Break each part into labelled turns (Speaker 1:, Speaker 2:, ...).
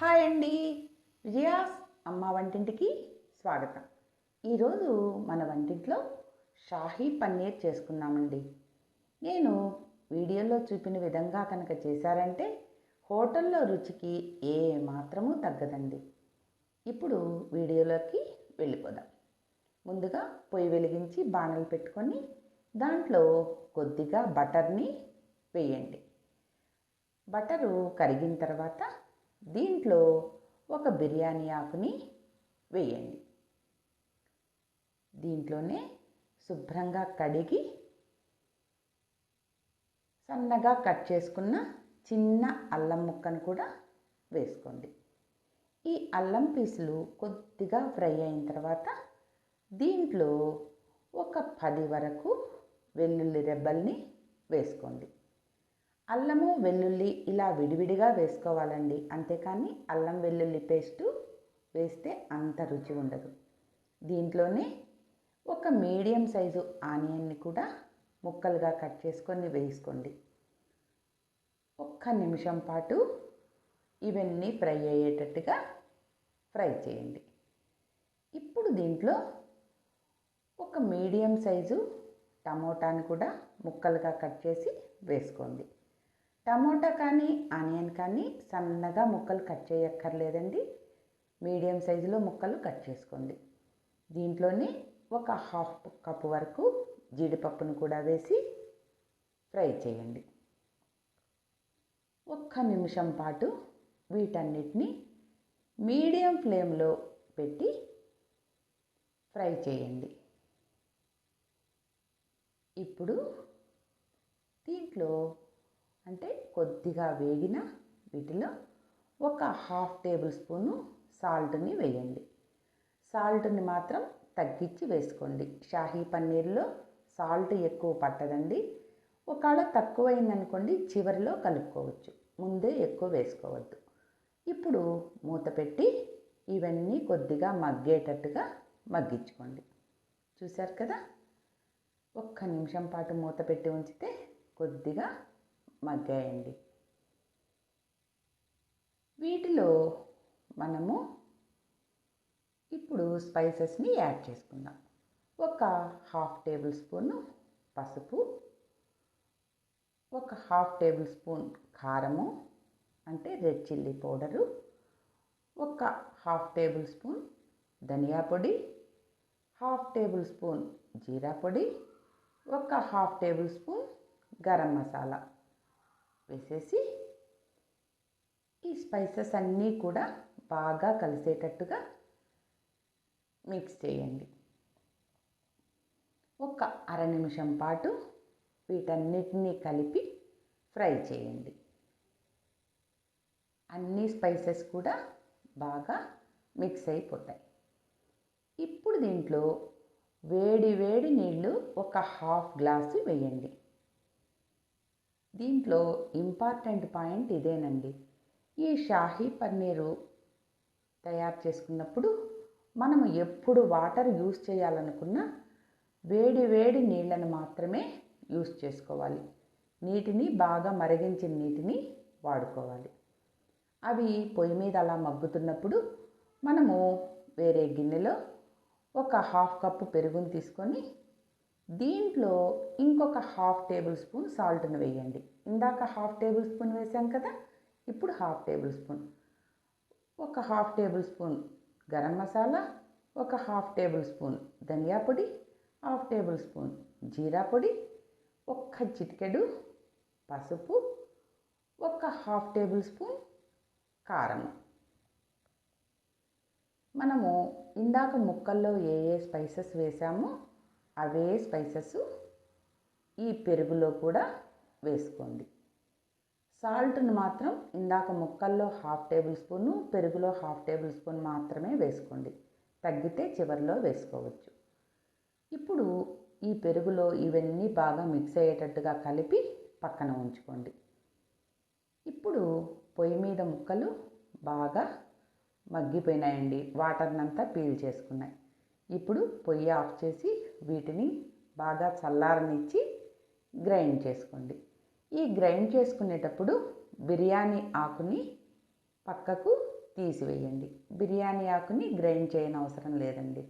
Speaker 1: Hi అండి, విజయాస్ అమ్మ వంటింటికి స్వాగతం. ఈరోజు మన వంటింట్లో షాహీ పన్నీర్ చేసుకున్నామండి. నేను వీడియోలో చూపిన విధంగా కనుక చేశారంటే హోటల్లో రుచికి ఏ మాత్రమూ తగ్గదండి. ఇప్పుడు వీడియోలోకి వెళ్ళిపోదాం. ముందుగా పొయ్యి వెలిగించి బాణలు పెట్టుకొని దాంట్లో కొద్దిగా బటర్ని వేయండి. బటరు కరిగిన తర్వాత దీంట్లో ఒక బిర్యానీ ఆకుని వేయండి. దీంట్లోనే శుభ్రంగా కడిగి సన్నగా కట్ చేసుకున్న చిన్న అల్లం ముక్కను కూడా వేసుకోండి. ఈ అల్లం పీసులు కొద్దిగా ఫ్రై అయిన తర్వాత దీంట్లో ఒక 10 వరకు వెల్లుల్లి రెబ్బల్ని వేసుకోండి. అల్లము వెల్లుల్లి ఇలా విడివిడిగా వేసుకోవాలండి, అంతేకాని అల్లం వెల్లుల్లి పేస్టు వేస్తే అంత రుచి ఉండదు. దీంట్లోనే ఒక మీడియం సైజు ఆనియన్ని కూడా ముక్కలుగా కట్ చేసుకొని వేసుకోండి. 1 నిమిషం పాటు ఇవన్నీ ఫ్రై అయ్యేటట్టుగా ఫ్రై చేయండి. ఇప్పుడు దీంట్లో ఒక మీడియం సైజు టమోటాని కూడా ముక్కలుగా కట్ చేసి వేసుకోండి. టమోటా కానీ ఆనియన్ కానీ సన్నగా ముక్కలు కట్ చేయక్కర్లేదండి, మీడియం సైజులో ముక్కలు కట్ చేసుకోండి. దీంట్లోనే ఒక 1/2 కప్పు వరకు జీడిపప్పును కూడా వేసి ఫ్రై చేయండి. 1 నిమిషం పాటు వీటన్నిటిని మీడియం ఫ్లేమ్లో పెట్టి ఫ్రై చేయండి. ఇప్పుడు దీంట్లో కొద్దిగా వేగిన వీటిలో ఒక 1/2 టేబుల్ స్పూను సాల్ట్ని వేయండి. సాల్ట్ని మాత్రం తగ్గించి వేసుకోండి. షాహీ పన్నీర్లో సాల్ట్ ఎక్కువ పట్టదండి. ఒకవేళ తక్కువైందనుకోండి చివరిలో కలుపుకోవచ్చు, ముందే ఎక్కువ వేసుకోవద్దు. ఇప్పుడు మూత పెట్టి ఇవన్నీ కొద్దిగా మగ్గేటట్టుగా మగ్గించుకోండి. చూశారు కదా, 1 నిమిషం పాటు మూత పెట్టి ఉంచితే కొద్దిగా మగ్గాయండి. వీటిలో మనము ఇప్పుడు స్పైసెస్ని యాడ్ చేసుకుందాం. ఒక 1/2 టేబుల్ స్పూను పసుపు, ఒక 1/2 టేబుల్ స్పూన్ కారము రెడ్ చిల్లీ పౌడరు, ఒక 1/2 టేబుల్ స్పూన్ ధనియా పొడి, 1/2 టేబుల్ స్పూన్ జీరా పొడి, ఒక 1/2 టేబుల్ స్పూన్ గరం మసాలా వేసేసి ఈ స్పైసెస్ అన్నీ కూడా బాగా కలిసేటట్టుగా మిక్స్ చేయండి. ఒక 1/2 నిమిషం పాటు వీటన్నిటినీ కలిపి ఫ్రై చేయండి. అన్ని స్పైసెస్ కూడా బాగా మిక్స్ అయిపోతాయి. ఇప్పుడు దీంట్లో వేడి వేడి నీళ్ళు ఒక 1/2 గ్లాసు వేయండి. దీంట్లో ఇంపార్టెంట్ పాయింట్ ఇదేనండి. ఈ షాహీ పన్నీరు తయారు చేసుకున్నప్పుడు మనము ఎప్పుడు వాటర్ యూస్ చేయాలనుకున్నా వేడి వేడి నీళ్ళను మాత్రమే యూస్ చేసుకోవాలి. నీటిని బాగా మరిగించిన నీటిని వాడుకోవాలి. అవి పొయ్యి మీద అలా మగ్గుతున్నప్పుడు మనము వేరే గిన్నెలో ఒక 1/2 కప్పు పెరుగుని తీసుకొని దీంట్లో ఇంకొక 1/2 టేబుల్ స్పూన్ సాల్ట్ని వేయండి. ఇందాక 1/2 టేబుల్ స్పూన్ వేసాం కదా, ఇప్పుడు 1/2 టేబుల్ స్పూన్, ఒక 1/2 టేబుల్ స్పూన్ గరం మసాలా, ఒక 1/2 టేబుల్ స్పూన్ ధనియా పొడి, 1/2 టేబుల్ స్పూన్ జీరా పొడి, ఒక్క చిటికెడు పసుపు, ఒక 1/2 టేబుల్ స్పూన్ కారం. మనము ఇందాక ముక్కల్లో ఏ స్పైసెస్ వేసామో అవే స్పైసెస్ ఈ పెరుగులో కూడా వేసుకోండి. సాల్ట్ని మాత్రం ఇందాక ముక్కల్లో 1/2 టేబుల్ స్పూను, పెరుగులో 1/2 టేబుల్ స్పూన్ మాత్రమే వేసుకోండి, తగ్గితే చివరిలో వేసుకోవచ్చు. ఇప్పుడు ఈ పెరుగులో ఇవన్నీ బాగా మిక్స్ అయ్యేటట్టుగా కలిపి పక్కన ఉంచుకోండి. ఇప్పుడు పొయ్యి మీద ముక్కలు బాగా మగ్గిపోయినాయండి, వాటర్నంతా పీల్ చేసుకున్నాయి. ఇప్పుడు పొయ్యి ఆఫ్ చేసి వీటిని బాగా చల్లారనిచ్చి గ్రైండ్ చేసుకోండి. ఈ గ్రైండ్ చేసుకునేటప్పుడు బిర్యానీ ఆకుని పక్కకు తీసివేయండి. బిర్యానీ ఆకుని గ్రైండ్ చేయని అవసరం లేదండి.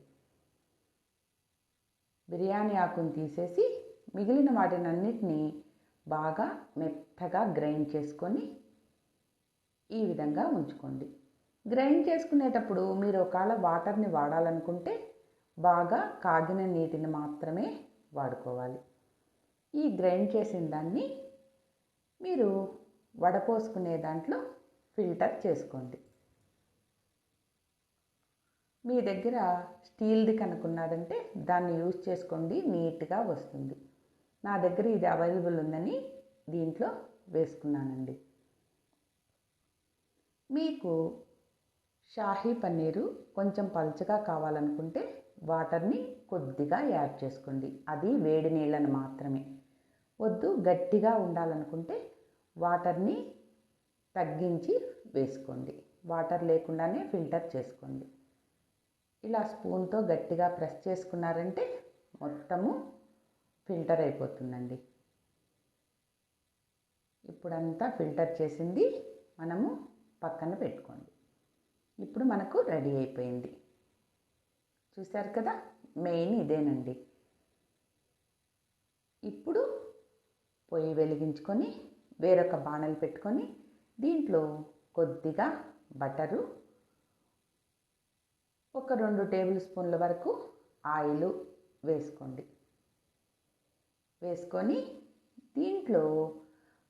Speaker 1: బిర్యానీ ఆకుని తీసేసి మిగిలిన వాటినన్నిటినీ బాగా మెత్తగా గ్రైండ్ చేసుకొని ఈ విధంగా ఉంచుకోండి. గ్రైండ్ చేసుకునేటప్పుడు మీరు ఒకవేళ వాటర్ని వాడాలనుకుంటే బాగా కాగిన నీటిని మాత్రమే వాడుకోవాలి. ఈ గ్రైండ్ చేసిన దాన్ని మీరు వడపోసుకునే దాంట్లో ఫిల్టర్ చేసుకోండి. మీ దగ్గర స్టీల్ది కనుక్కున్నారంటే దాన్ని యూజ్ చేసుకోండి, నీట్గా వస్తుంది. నా దగ్గర ఇది అవైలబుల్ ఉందని దీంట్లో వేసుకున్నానండి. మీకు షాహీ పన్నీరు కొంచెం పలుచగా కావాలనుకుంటే వాటర్ని కొద్దిగా యాడ్ చేసుకోండి. అది వేడి నీళ్ళని మాత్రమే. వద్దు గట్టిగా ఉండాలనుకుంటే వాటర్ని తగ్గించి వేసుకోండి. వాటర్ లేకుండానే ఫిల్టర్ చేసుకోండి. ఇలా స్పూన్తో గట్టిగా ప్రెస్ చేసుకున్నారంటే మొత్తము ఫిల్టర్ అయిపోతుందండి. ఇప్పుడంతా ఫిల్టర్ చేసింది మనము పక్కన పెట్టుకోండి. ఇప్పుడు మనకు రెడీ అయిపోయింది. చూశారు కదా, మెయిన్ ఇదేనండి. ఇప్పుడు పొయ్యి వెలిగించుకొని వేరొక బాణలి పెట్టుకొని దీంట్లో కొద్దిగా బటరు, ఒక 2 టేబుల్ స్పూన్ల వరకు ఆయిల్ వేసుకోండి. వేసుకొని దీంట్లో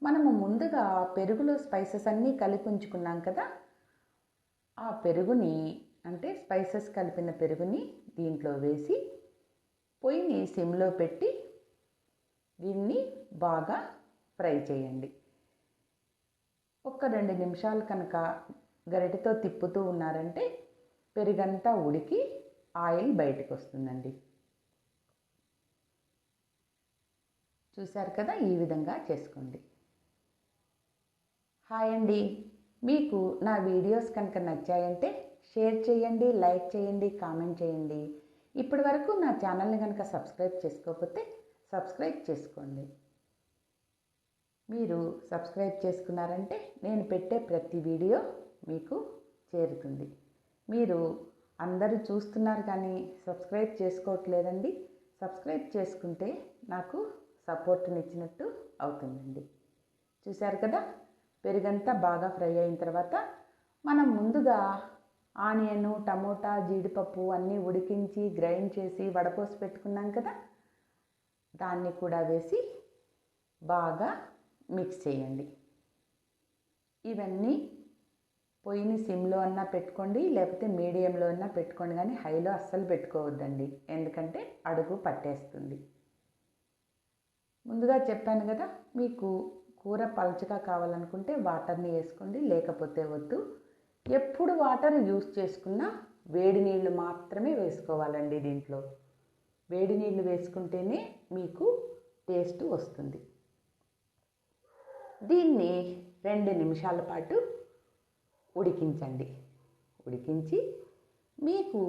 Speaker 1: మనము ముందుగా పెరుగులో స్పైసెస్ అన్నీ కలిపి ఉంచుకున్నాం కదా, ఆ పెరుగుని అంటే స్పైసెస్ కలిపిన పెరుగుని దీంట్లో వేసి పొయ్యిని సిమ్లో పెట్టి దీన్ని బాగా ఫ్రై చేయండి. ఒక 2 నిమిషాలు కనుక గరిటెతో తిప్పుతూ ఉన్నారంటే పెరుగంతా ఉడికి ఆయిల్ బయటకు వస్తుందండి. చూశారు కదా, ఈ విధంగా చేసుకోండి. హాయ్ అండి, మీకు నా వీడియోస్ కనుక నచ్చాయంటే షేర్ చేయండి, లైక్ చేయండి, కామెంట్ చేయండి. ఇప్పటి వరకు నా ఛానల్ని కనుక సబ్స్క్రైబ్ చేసుకోకపోతే సబ్స్క్రైబ్ చేసుకోండి. మీరు సబ్స్క్రైబ్ చేసుకున్నారంటే నేను పెట్టే ప్రతి వీడియో మీకు చేరుతుంది. మీరు అందరూ చూస్తున్నారు కానీ సబ్స్క్రైబ్ చేసుకోవట్లేదండి. సబ్స్క్రైబ్ చేసుకుంటే నాకు సపోర్ట్నిచ్చినట్టు అవుతుందండి. చూశారు కదా, పెరుగంతా బాగా ఫ్రై అయిన తర్వాత మనం ముందుగా ఆనియను, టమోటా, జీడిపప్పు అన్నీ ఉడికించి గ్రైండ్ చేసి వడపోసి పెట్టుకున్నాం కదా, దాన్ని కూడా వేసి బాగా మిక్స్ చేయండి. ఇవన్నీ పొయ్యిని సిమ్లో అన్నా పెట్టుకోండి, లేకపోతే మీడియంలో అన్నా పెట్టుకోండి, కానీ హైలో అస్సలు పెట్టుకోవద్దండి, ఎందుకంటే అడుగు పట్టేస్తుంది. ముందుగా చెప్పాను కదా, మీకు కూర పలుచగా కావాలనుకుంటే వాటర్ని వేసుకోండి, లేకపోతే వద్దు. ఎప్పుడు వాటర్ యూస్ చేసుకున్నా వేడి నీళ్ళు మాత్రమే వేసుకోవాలండి. దీంట్లో వేడి నీళ్ళు వేసుకుంటేనే మీకు టేస్ట్ వస్తుంది. దీన్ని 2 నిమిషాల పాటు ఉడికించండి. ఉడికించి మీకు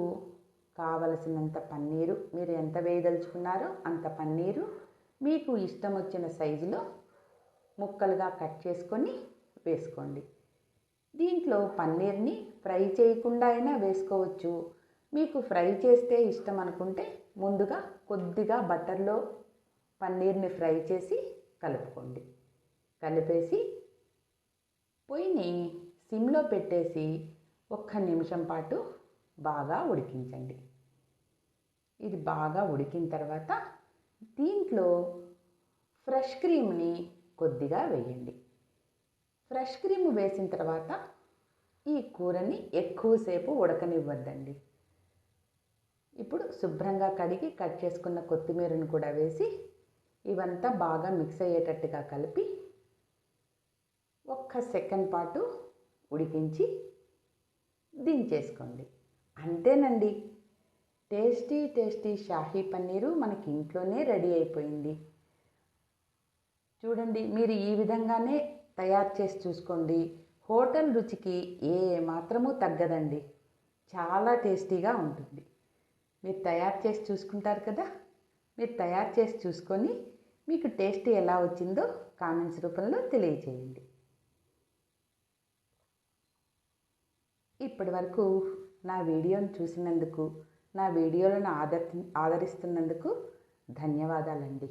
Speaker 1: కావలసినంత పన్నీరు, మీరు ఎంత వేయదలుచుకున్నారో అంత పన్నీరు మీకు ఇష్టం వచ్చిన సైజులో ముక్కలుగా కట్ చేసుకొని వేసుకోండి. దీంట్లో పన్నీర్ని ఫ్రై చేయకుండా అయినా వేసుకోవచ్చు. మీకు ఫ్రై చేస్తే ఇష్టం అనుకుంటే ముందుగా కొద్దిగా బటర్లో పన్నీర్ని ఫ్రై చేసి కలుపుకోండి. కలిపేసి పొయ్యిని సిమ్లో పెట్టేసి 1 నిమిషం పాటు బాగా ఉడికించండి. ఇది బాగా ఉడికిన తర్వాత దీంట్లో ఫ్రెష్ క్రీమ్ని కొద్దిగా వేయండి. ఫ్రెష్ క్రీమ్ వేసిన తర్వాత ఈ కూరని ఎక్కువసేపు ఉడకనివ్వద్దండి. ఇప్పుడు శుభ్రంగా కడిగి కట్ చేసుకున్న కొత్తిమీరను కూడా వేసి ఇవంతా బాగా మిక్స్ అయ్యేటట్టుగా కలిపి 1 సెకండ్ పాటు ఉడికించి దించేసుకోండి. అంతేనండి, టేస్టీ టేస్టీ షాహీ పన్నీరు మనకి ఇంట్లోనే రెడీ అయిపోయింది. చూడండి, మీరు ఈ విధంగానే తయారు చేసి చూసుకోండి. హోటల్ రుచికి ఏ మాత్రము తగ్గదండి. చాలా టేస్టీగా ఉంటుంది. మీరు తయారు చేసి చూసుకుంటారు కదా, మీరు తయారు చేసి చూసుకొని మీకు టేస్ట్ ఎలా వచ్చిందో కామెంట్స్ రూపంలో తెలియచేయండి. ఇప్పటి వరకు నా వీడియోను చూసినందుకు, నా వీడియోలను ఆదరిస్తున్నందుకు ధన్యవాదాలండి.